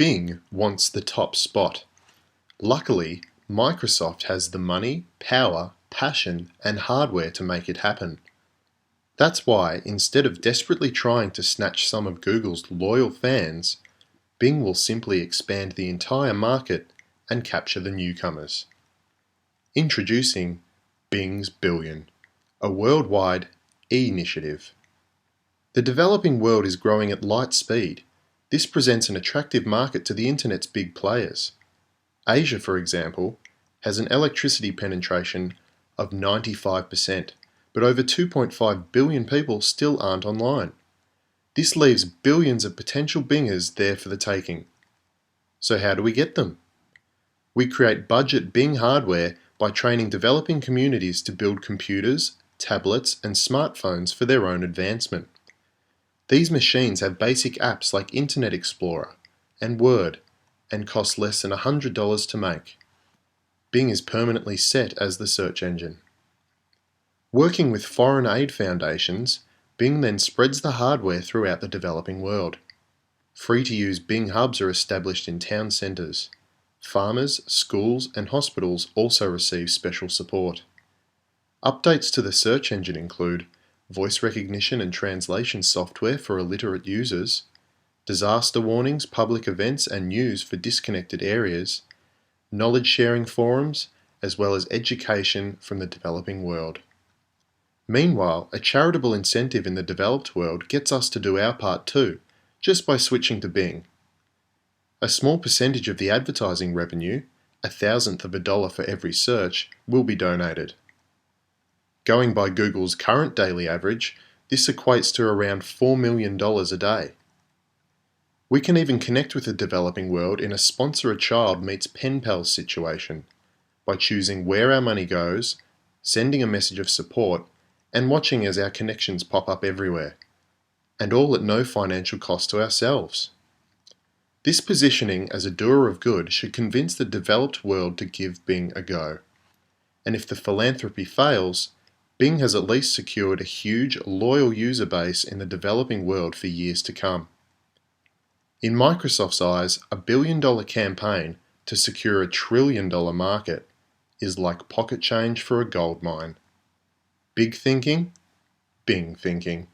Bing wants the top spot. Luckily, Microsoft has the money, power, passion, and hardware to make it happen. That's why, instead of desperately trying to snatch some of Google's loyal fans, Bing will simply expand the entire market and capture the newcomers. Introducing Bing's Billion, a worldwide e-initiative. The developing world is growing at light speed. This presents an attractive market to the internet's big players. Asia, for example, has an electricity penetration of 95%, but over 2.5 billion people still aren't online. This leaves billions of potential Bingers there for the taking. So how do we get them? We create budget Bing hardware by training developing communities to build computers, tablets, and smartphones for their own advancement. These machines have basic apps like Internet Explorer and Word and cost less than $100 to make. Bing is permanently set as the search engine. Working with foreign aid foundations, Bing then spreads the hardware throughout the developing world. Free-to-use Bing hubs are established in town centres. Farmers, schools, and hospitals also receive special support. Updates to the search engine include voice recognition and translation software for illiterate users, disaster warnings, public events and news for disconnected areas, knowledge-sharing forums, as well as education from the developing world. Meanwhile, a charitable incentive in the developed world gets us to do our part too, just by switching to Bing. A small percentage of the advertising revenue, $0.001 for every search, will be donated. Going by Google's current daily average, this equates to around $4 million a day. We can even connect with the developing world in a sponsor a child meets pen pals situation by choosing where our money goes, sending a message of support, and watching as our connections pop up everywhere, and all at no financial cost to ourselves. This positioning as a doer of good should convince the developed world to give Bing a go. And if the philanthropy fails, Bing has at least secured a huge, loyal user base in the developing world for years to come. In Microsoft's eyes, a billion-dollar campaign to secure a trillion-dollar market is like pocket change for a gold mine. Big thinking, Bing thinking.